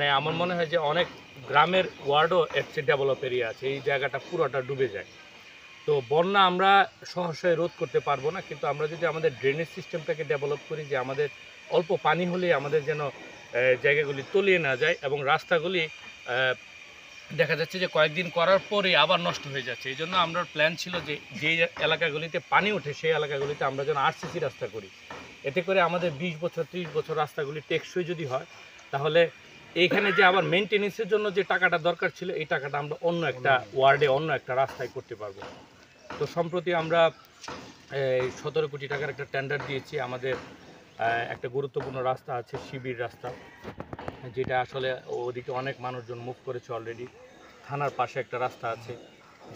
মানে আমার মনে হয় যে অনেক গ্রামের ওয়ার্ডও এর চেয়ে ডেভেলপ এরিয়া আছে, এই জায়গাটা পুরোটা ডুবে যায়। তো বন্যা আমরা সহসায় রোধ করতে পারবো না, কিন্তু আমরা যদি আমাদের ড্রেনেজ সিস্টেমটাকে ডেভেলপ করি, যে আমাদের অল্প পানি হলেই আমাদের যেন জায়গাগুলি তলিয়ে না যায়, এবং রাস্তাগুলি দেখা যাচ্ছে যে কয়েকদিন করার পরে আবার নষ্ট হয়ে যাচ্ছে। এই জন্য আমরা প্ল্যান ছিল যে যেই এলাকাগুলিতে পানি ওঠে সেই এলাকাগুলিতে আমরা যেন আরসিসি রাস্তা করি। এতে করে আমাদের 20 বছর 30 বছর রাস্তাগুলি টেকসই যদি হয়, তাহলে এইখানে যে আবার মেনটেনেন্সের জন্য যে টাকাটা দরকার ছিল, এই টাকাটা আমরা অন্য একটা ওয়ার্ডে অন্য একটা রাস্তায় করতে পারবো। তো সম্প্রতি আমরা 17 কোটি টাকার একটা টেন্ডার দিয়েছি। আমাদের একটা গুরুত্বপূর্ণ রাস্তা আছে, শিবির রাস্তা, যেটা আসলে ওদিকে অনেক মানুষজন মুভ করেছে অলরেডি। থানার পাশে একটা রাস্তা আছে,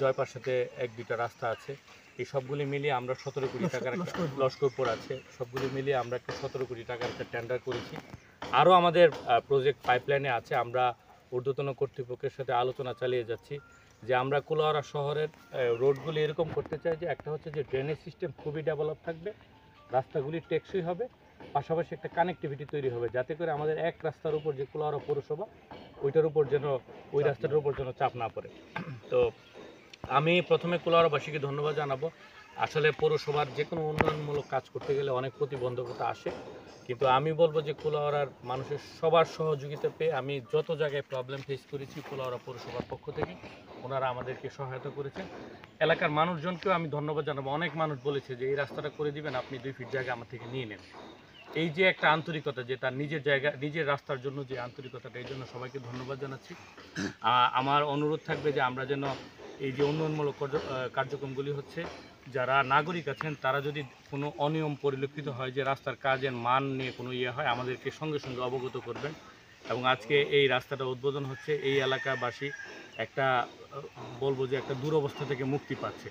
জয়পাশাতে 1-2টা রাস্তা আছে। এই সবগুলি মিলিয়ে আমরা 17 কোটি টাকার একটা লস্করপুর আছে, সবগুলি মিলিয়ে আমরা একটা 17 কোটি টাকার একটা টেন্ডার করেছি। আরও আমাদের প্রজেক্ট পাইপলাইনে আছে। আমরা ঊর্ধ্বতন কর্তৃপক্ষের সাথে আলোচনা চালিয়ে যাচ্ছি যে আমরা কুলাউড়া শহরের রোডগুলি এরকম করতে চাই যে একটা হচ্ছে যে ড্রেনেজ সিস্টেম খুবই ডেভেলপ থাকবে, রাস্তাগুলি টেকসই হবে, পাশাপাশি একটা কানেক্টিভিটি তৈরি হবে, যাতে করে আমাদের এক রাস্তার উপর যে কুলাউড়া পৌরসভা, ওইটার উপর যেন ওই রাস্তাটার উপর যেন চাপ না পড়ে। তো আমি প্রথমে কুলাউড়াবাসীকে ধন্যবাদ জানাবো। আসলে পৌরসভার যে কোনো উন্নয়নমূলক কাজ করতে গেলে অনেক প্রতিবন্ধকতা আসে, কিন্তু আমি বলবো যে কুলাউড়ার মানুষের সবার সহযোগিতা পেয়ে আমি যত জায়গায় প্রবলেম ফেস করেছি, কুলাউড়া পৌরসভার পক্ষ থেকে ওনারা আমাদেরকে সহায়তা করেছেন। এলাকার মানুষজনকেও আমি ধন্যবাদ জানাবো। অনেক মানুষ বলেছে যে এই রাস্তাটা করে দিবেন, আপনি 2 ফিট জায়গা আমার থেকে নিয়ে নেন। এই যে একটা আন্তরিকতা, যে তার নিজের জায়গা নিজের রাস্তার জন্য যে আন্তরিকতাটা, এই জন্য সবাইকে ধন্যবাদ জানাচ্ছি। আমার অনুরোধ থাকবে যে আমরা যেন এই যে উন্নয়নমূলক কার্যক্রমগুলি হচ্ছে, যারা নাগরিক আছেন তারা যদি কোনো অনিয়ম পরিলক্ষিত হয়, যে রাস্তার কাজের মান নিয়ে কোনো হয়, আমাদেরকে সঙ্গে সঙ্গে অবগত করবেন। এবং আজকে এই রাস্তাটা উদ্বোধন হচ্ছে, এই এলাকাবাসী একটা বলবো যে একটা দুরবস্থা থেকে মুক্তি পাচ্ছে।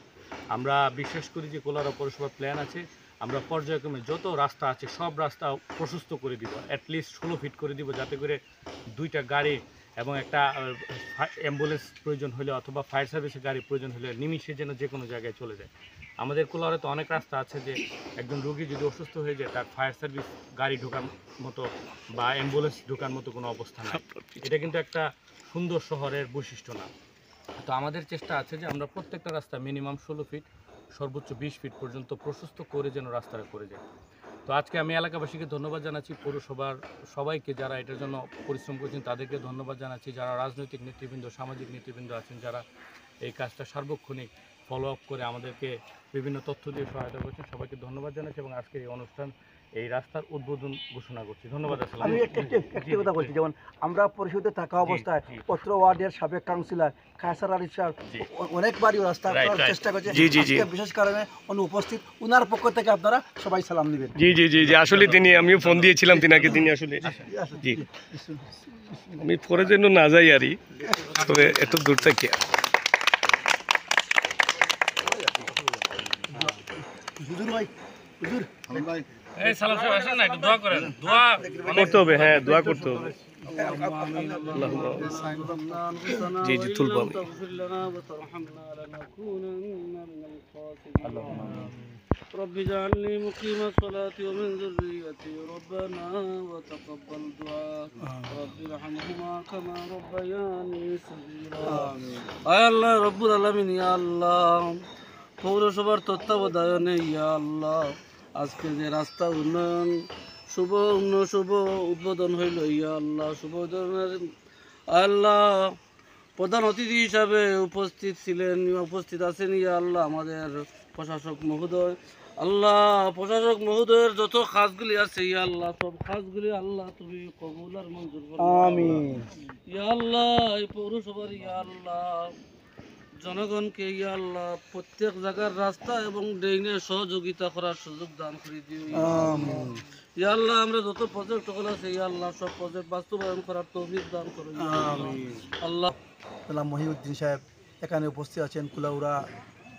আমরা বিশ্বাস করি যে কুলাউড়া পৌরসভার প্ল্যান আছে, আমরা পর্যায়ক্রমে যত রাস্তা আছে সব রাস্তা প্রশস্ত করে দিব, অ্যাটলিস্ট 16 ফিট করে দিব, যাতে করে 2টা গাড়ি এবং একটা অ্যাম্বুলেন্স প্রয়োজন হলে অথবা ফায়ার সার্ভিসের গাড়ি প্রয়োজন হলে নিমিষে যেন যে কোনো জায়গায় চলে যায়। আমাদের কুলাউড়াতে অনেক রাস্তা আছে যে একজন রোগী যদি অসুস্থ হয়ে যায়, তার ফায়ার সার্ভিস গাড়ি ঢোকার মতো বা অ্যাম্বুলেন্স ঢোকার মতো কোনো অবস্থা নেই। এটা কিন্তু একটা সুন্দর শহরের বৈশিষ্ট্য না। তো আমাদের চেষ্টা আছে যে আমরা প্রত্যেকটা রাস্তা মিনিমাম 16 ফিট, সর্বোচ্চ 20 ফিট পর্যন্ত প্রশস্ত করে যেন রাস্তাটা করে যায়। তো আজকে আমি এলাকাবাসীকে ধন্যবাদ জানাচ্ছি, পৌরসভার সবাইকে যারা এটার জন্য পরিশ্রম করেছেন তাদেরকে ধন্যবাদ জানাচ্ছি, যারা রাজনৈতিক নেতৃবৃন্দ, সামাজিক নেতৃবৃন্দ আছেন, যারা এই কাজটা সার্বক্ষণিক ফলো আপ করে আমাদেরকে বিভিন্ন তথ্য দিয়ে সহায়তা করছেন, সবাইকে ধন্যবাদ জানাচ্ছি। এবং আজকের এই অনুষ্ঠান, এই রাস্তার উদ্বোধন ঘোষণা করছি। ধন্যবাদ। আমি একটি কথা বলছি, যেমন আমরা পরিষদে থাকা অবস্থায় পত্র ওয়ার্ডের সাবেক কাউন্সিলর কায়সার আলী স্যার অনেকবারই রাস্তা করার চেষ্টা করছে, বিশেষ কারণে উনি উপস্থিত, ওনার পক্ষ থেকে আপনারা সবাই সালাম দিবেন। জি জি জি জি আসলে তিনি, আমিও ফোন দিয়েছিলাম তিনাকে, তিনি আসলে জি আমি পরে যেন না যাই আরই, তবে এত দূর থেকে করতে হবে। হ্যাঁ, দোয়া করতে হবে। জি জি তুলব। رب اجعلني مقيم الصلاة ومن ذريتي ربنا وتقبل دعاء رب ارحمهما كما ربياني صغيرا يا الله رب العالمين يا الله পৌরসভার তত্ত্বাবধানে ইয়া আল্লাহ আজকে যে রাস্তা উন্নয়ন শুভ উদ্বোধন হইল, ইয়া আল্লাহ শুভ উদ্বোধনের আল্লাহ প্রধান অতিথি হিসাবে উপস্থিত আছেন ইয়া আল্লাহ আমাদের প্রশাসক মহোদয়। আল্লাহ প্রশাসক মহোদয়ের যত কাজগুলি আছে ইয়া আল্লাহ সব কাজগুলি আল্লাহ তুমি কবুল আর মঞ্জুর করো আমিন ইয়া আল্লাহ। এই পৌরসভার ইয়া আল্লাহ জনগণকে ইয়া আল্লাহ প্রত্যেক জায়গার রাস্তা এবং ড্রেনের সহযোগিতা করার সুযোগ দান করে দিও আমিন ইয়া আল্লাহ। আমরা যত প্রজেক্ট হলো আছে ইয়া আল্লাহ সব প্রজেক্ট বাস্তবায়ন করার তৌফিক দান করো আমিন আল্লাহ। মহিউদ্দিন সাহেব এখানে উপস্থিত আছেন, কুলাউড়া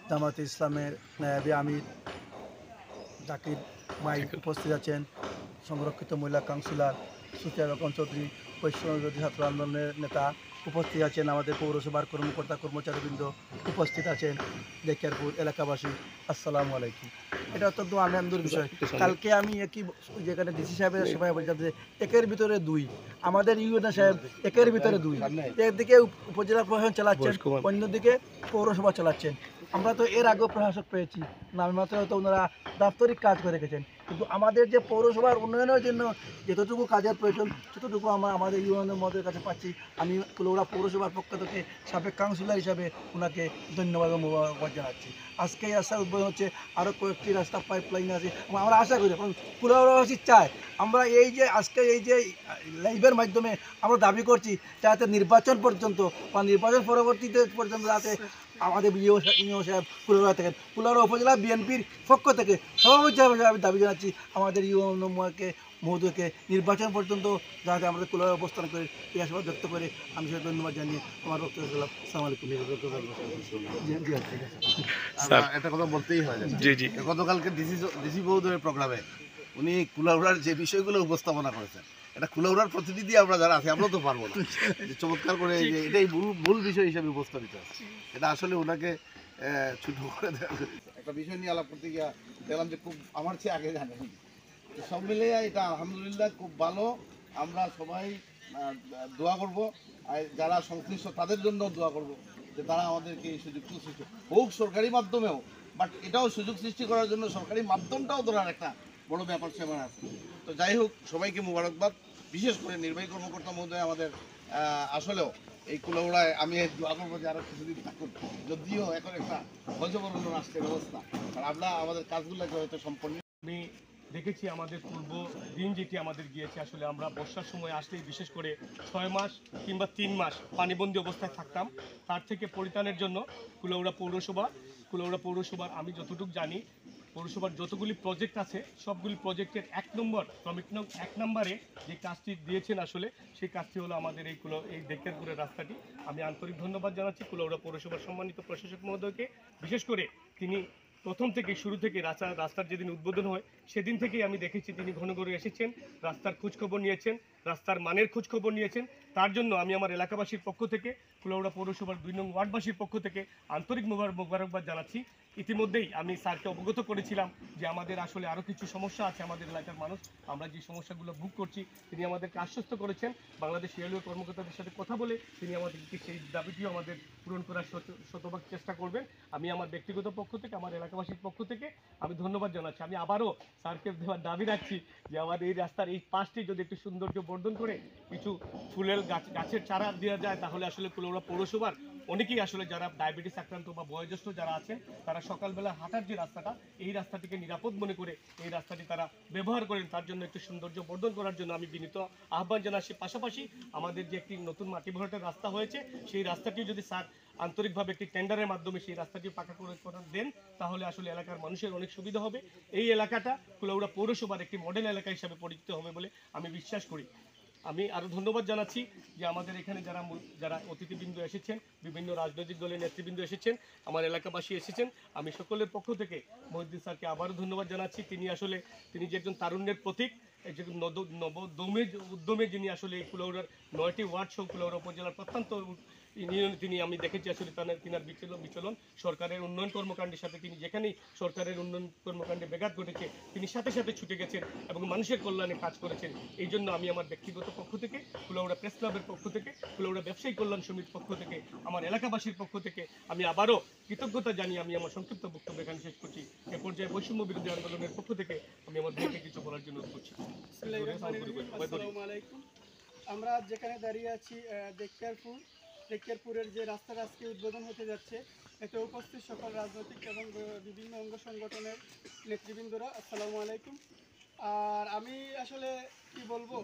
জামাতে ইসলামের নায়েবে আমির জাকির ভাই উপস্থিত আছেন, সংরক্ষিত মহিলা কাউন্সিলর সুফিয়া বেগম চৌধুরী বৈষ্ণবী ছাত্র আন্দোলনের নেতা উপস্থিত আছেন, আমাদের পৌরসভার কর্মকর্তা কর্মচারীবৃন্দ উপস্থিত আছেন, দেখিয়ারপুর এলাকাবাসী, আসসালামু আলাইকুম। এটা অত্যন্ত আনন্দের বিষয়। কালকে আমি একই যেখানে ডিসি সাহেবের সভায় বলছিলাম যে একের ভিতরে দুই, আমাদের ইউএনএ সাহেব একের ভিতরে দুই, একদিকে উপজেলা প্রশাসন চালাচ্ছেন, অন্যদিকে পৌরসভা চালাচ্ছেন। আমরা তো এর আগেও প্রশাসক পেয়েছি, নামমাত্র তো ওনারা দাপ্তরিক কাজ করে গেছেন, কিন্তু আমাদের যে পৌরসভার উন্নয়নের জন্য যতটুকু কাজের প্রয়োজন ততটুকু আমরা আমাদের ইউএনএর মদের কাছে পাচ্ছি। আমি কুলাউড়া পৌরসভার পক্ষ থেকে সাবেক কাউন্সিলর হিসাবে ওনাকে ধন্যবাদ ও মোবারকবাদ জানাচ্ছি। আজকে এই রাস্তার উদ্বোধন হচ্ছে, আরও কয়েকটি রাস্তা পাইপলাইন আছে, আমরা আশা করি, কারণ কুলাউড়াবাসী চায় আমরা এই যে আজকে এই যে লাইভের মাধ্যমে আমরা দাবি করছি যাতে নির্বাচন পর্যন্ত বা নির্বাচন পরবর্তীতে পর্যন্ত যাতে আমাদের ইও সাহেব কুলাউড়া থেকে, কুলাউড়া উপজেলা বিএনপির পক্ষ থেকে সভাপতি হিসাবে আমি দাবি জানাচ্ছি আমাদের ইউকে মহোদয়কে নির্বাচন পর্যন্ত যাতে আমাদের কুলাউড়া অবস্থান করে এই আশীর্বাদ ব্যক্ত করে আমি সেটা ধন্যবাদ জানিয়ে আমার বক্তব্য দিলাম। আসসালামু আলাইকুম। একটা কথা বলতেই হয়, গতকালকে ডিসি মহোদয়ের প্রোগ্রামে উনি কুলাউড়ার যে বিষয়গুলো উপস্থাপনা করেছেন, এটা কুলাউড়ার প্রতিনিধি আমরা যারা আছি আমরা তো পারবো না, চমৎকার করে এটাই মূল বিষয় হিসেবে উপস্থাপিত আছে। এটা আসলে ওনাকে ছোট করে একটা বিষয় নিয়ে আলাপ করতে গিয়া দেখলাম যে খুব আমার চেয়ে আগে জানেন। সব মিলে এটা আলহামদুলিল্লাহ খুব ভালো। আমরা সবাই দোয়া করব, আর যারা সংশ্লিষ্ট তাদের জন্য দোয়া করব যে তারা আমাদেরকে এই সুযোগ সৃষ্টি হোক সরকারি মাধ্যমেও, বাট এটাও সুযোগ সৃষ্টি করার জন্য সরকারি মাধ্যমটাও ধরার একটা বড় ব্যাপার সেবার আছে। তো যাই হোক, সবাইকে মোবারকবাদ। বিশেষ করে নির্বাহী কর্মকর্তা মহোদয় আমাদের আসলেও এই কুলাউড়ায় আমি দোয়া করবো যে আরও কিছুদিন থাকুন, যদিও এখন একটা গজবরণ্য রাষ্ট্রের অবস্থা, আর আমরা আমাদের কাজগুলোকে হয়তো সম্পন্ন। আমি দেখেছি আমাদের পূর্ব দিন যেটি আমাদের গিয়েছে, আসলে আমরা বর্ষার সময় আসলেই বিশেষ করে 6 মাস কিংবা 3 মাস পানিবন্দী অবস্থায় থাকতাম। তার থেকে পরিত্রাণের জন্য কুলাউড়া পৌরসভার আমি যতটুকু জানি পৌরসভার যতগুলি প্রজেক্ট আছে সবগুলি প্রজেক্টের 1 নম্বরে যে কাজটি দিয়েছেন আসলে সেই কাজটি হলো আমাদের এই দেখিয়ারপুরের রাস্তাটি। আমি আন্তরিক ধন্যবাদ জানাচ্ছি কুলাউড়া পৌরসভার সম্মানিত প্রশাসক মহোদয়কে। বিশেষ করে তিনি প্রথম থেকে শুরু থেকে রাস্তার যেদিন উদ্বোধন হয় সেদিন থেকেই আমি দেখেছি তিনি ঘন ঘন এসেছেন, রাস্তার খোঁজখবর নিয়েছেন, রাস্তার মানের খোঁজখবর নিয়েছেন। তার জন্য আমি আমার এলাকাবাসীর পক্ষ থেকে কুলাউড়া পৌরসভার 2 নং ওয়ার্ডবাসীর পক্ষ থেকে আন্তরিক মোবারকবাদ জানাচ্ছি। ইতিমধ্যেই আমি স্যারকে অবগত করেছিলাম যে আমাদের আসলে আরও কিছু সমস্যা আছে, আমাদের এলাকার মানুষ আমরা যে সমস্যাগুলো ভোগ করছি, তিনি আমাদেরকে আশ্বস্ত করেছেন বাংলাদেশ রেলওয়ে কর্মকর্তাদের সাথে কথা বলে তিনি আমাদেরকে সেই দাবিটিও আমাদের পূরণ করার শতভাগ চেষ্টা করবেন। আমি আমার ব্যক্তিগত পক্ষ থেকে, আমার এলাকাবাসীর পক্ষ থেকে আমি ধন্যবাদ জানাচ্ছি। আমি আবারও স্যারকে দেওয়ার দাবি রাখছি যে আমাদের এই রাস্তার এই পাশটি যদি একটু সৌন্দর্য বর্ধন করে কিছু ফুলের গাছের চারা দেওয়া যায় তাহলে আসলে কুলাউড়া পৌরসভার অনেকেই আসলে যারা ডায়াবেটিস আক্রান্ত বা বয়োজ্যেষ্ঠ যারা আছেন তারা সকালবেলা হাঁটার যে রাস্তাটা এই রাস্তাটিকে নিরাপদ মনে করে এই রাস্তাটি তারা ব্যবহার করেন, তার জন্য একটু সৌন্দর্য বর্ধন করার জন্য আমি বিনীত আহ্বান জানাচ্ছি। পাশাপাশি আমাদের যে একটি নতুন মাটি ভরাটের রাস্তা হয়েছে সেই রাস্তাটি যদি স্যার আন্তরিকভাবে একটি টেন্ডারের মাধ্যমে সেই রাস্তাটি পাকা করে দেন তাহলে আসলে এলাকার মানুষের অনেক সুবিধা হবে। এই এলাকাটা কুলাউড়া পৌরসভার একটি মডেল এলাকা হিসাবে পরিচিত হবে বলে আমি বিশ্বাস করি। আমি আরও ধন্যবাদ জানাচ্ছি যে আমাদের এখানে যারা অতিথিবৃন্দ এসেছেন, বিভিন্ন রাজনৈতিক দলের নেতৃবৃন্দ এসেছেন, আমার এলাকাবাসী এসেছেন, আমি সকলের পক্ষ থেকে মহিউদ্দিন স্যারকে আবারও ধন্যবাদ জানাচ্ছি। তিনি যে একজন তারুণ্যের প্রতীক, একজন উদ্যমে যিনি আসলে কুলাউড়ার 9টি ওয়ার্ড সহ কুলাউড়া উপজেলার প্রত্যন্ত ইউনিয়নে আমি দেখেছি আসলে তিনার বিচলন সরকারের উন্নয়ন কর্মকাণ্ডের সাথে, তিনি যেখানেই সরকারের উন্নয়ন কর্মকাণ্ডে ব্যাঘাত ঘটেছে তিনি সাথে সাথে ছুটে গেছেন এবং মানুষের কল্যাণে কাজ করেছেন। এই জন্য আমি আমার ব্যক্তিগত পক্ষ থেকে, কুলাউড়া প্রেস ক্লাবের পক্ষ থেকে, কুলাউড়া ব্যবসায়ী কল্যাণ সমিতির পক্ষ থেকে, আমার এলাকাবাসীর পক্ষ থেকে আমি আবারও কৃতজ্ঞতা জানিয়ে আমি আমার সংক্ষিপ্ত বক্তব্য এখানে শেষ করছি। এ পর্যায়ে বৈষম্য বিরোধী আন্দোলনের পক্ষ থেকে আমি আমার ভাইকে কিছু বলার জন্য অনুরোধ করছি। আমরা যেখানে দাঁড়িয়ে আছি দেখিয়ারপুরের যে রাস্তাটা আজকে উদ্বোধন হতে যাচ্ছে, এতে উপস্থিত সকল রাজনৈতিক এবং বিভিন্ন অঙ্গ সংগঠনের নেতৃবৃন্দরা, আসসালামু আলাইকুম। আর আমি আসলে কি বলবো,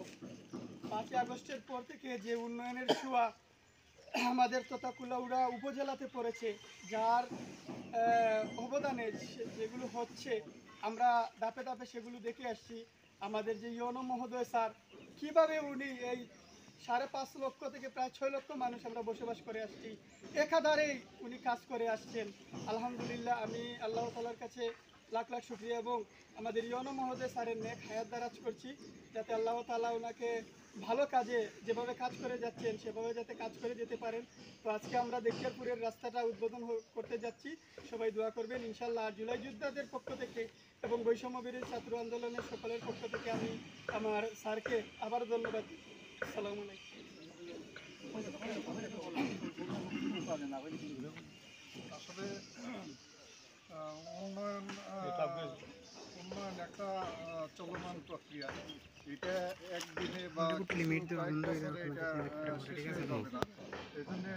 5ই আগস্টের পর থেকে যে উন্নয়নের ছোঁয়া আমাদের তথা কুলাউড়া উপজেলাতে পড়েছে, যার অবদানে যেগুলো হচ্ছে আমরা ধাপে ধাপে সেগুলো দেখে আসছি। আমাদের যে ইউনো মহোদয় স্যার কীভাবে উনি এই 5.5 লক্ষ থেকে প্রায় 6 লক্ষ মানুষ আমরা বসবাস করে আসছি, একাধারেই উনি কাজ করে আসছেন। আলহামদুলিল্লাহ, আমি আল্লাহ তাআলার কাছে লাখ লাখ শুকরিয়া এবং আমাদের ইউনো মহোদয় স্যারের নেক হায়াত দারাজ করছি যাতে আল্লাহ তাআলা ওনাকে ভালো কাজে যেভাবে কাজ করে যাচ্ছেন সেভাবে যাতে কাজ করে যেতে পারেন। তো আজকে আমরা দেখিয়ারপুরের রাস্তাটা উদ্বোধন করতে যাচ্ছি, সবাই দোয়া করবেন ইনশাল্লাহ। আর জুলাই যোদ্ধাদের পক্ষ থেকে এবং বৈষম্য বিরোধী ছাত্র আন্দোলনের সকলের পক্ষ থেকে আমি আমার স্যারকে আবার ধন্যবাদ দিই। আসসালামু আলাইকুম। আসলে উন্নয়ন একটা চলমান প্রক্রিয়া। এটা একদিনে বা এই জন্য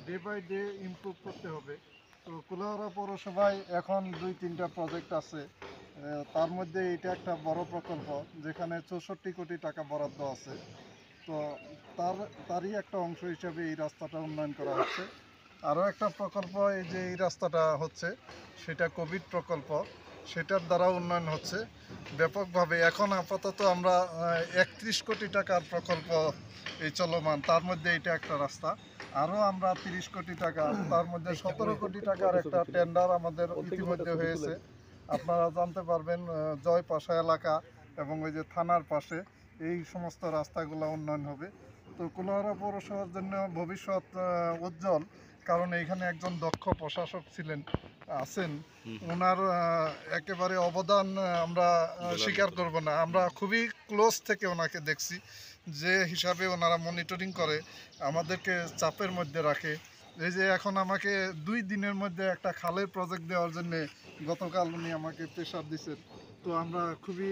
ডে বাই ডে ইমপ্রুভ করতে হবে। তো কুলাউড়া পৌরসভায় এখন 2-3টা প্রজেক্ট আছে, তার মধ্যে এটা একটা বড় প্রকল্প যেখানে 64 কোটি টাকা বরাদ্দ আছে। তো তারই একটা অংশ হিসাবে এই রাস্তাটা উন্নয়ন করা হচ্ছে। আরও একটা প্রকল্প এই যে এই রাস্তাটা হচ্ছে সেটা কোভিড প্রকল্প, সেটার দ্বারা উন্নয়ন হচ্ছে ব্যাপকভাবে। এখন আপাতত আমরা 31 কোটি টাকার প্রকল্প এই চলমান, তার মধ্যে এটা একটা রাস্তা। আরও আমরা 30 কোটি টাকা, তার মধ্যে 17 কোটি টাকার একটা টেন্ডার আমাদের ইতিমধ্যে হয়েছে। আপনারা জানতে পারবেন জয়পাশা এলাকা এবং ওই যে থানার পাশে এই সমস্ত রাস্তাগুলো উন্নয়ন হবে। তো কুলাউড়া পৌরসভার জন্য ভবিষ্যৎ উজ্জ্বল, কারণ এইখানে একজন দক্ষ প্রশাসক আছেন। ওনার একেবারে অবদান আমরা স্বীকার করব না। আমরা খুবই ক্লোজ থেকে ওনাকে দেখছি, যে হিসাবে ওনারা মনিটরিং করে, আমাদেরকে চাপের মধ্যে রাখে। এই যে এখন আমাকে 2 দিনের মধ্যে একটা খালের প্রজেক্ট দেওয়ার জন্য গতকাল উনি আমাকে প্রেশার দিচ্ছেন। তো আমরা খুবই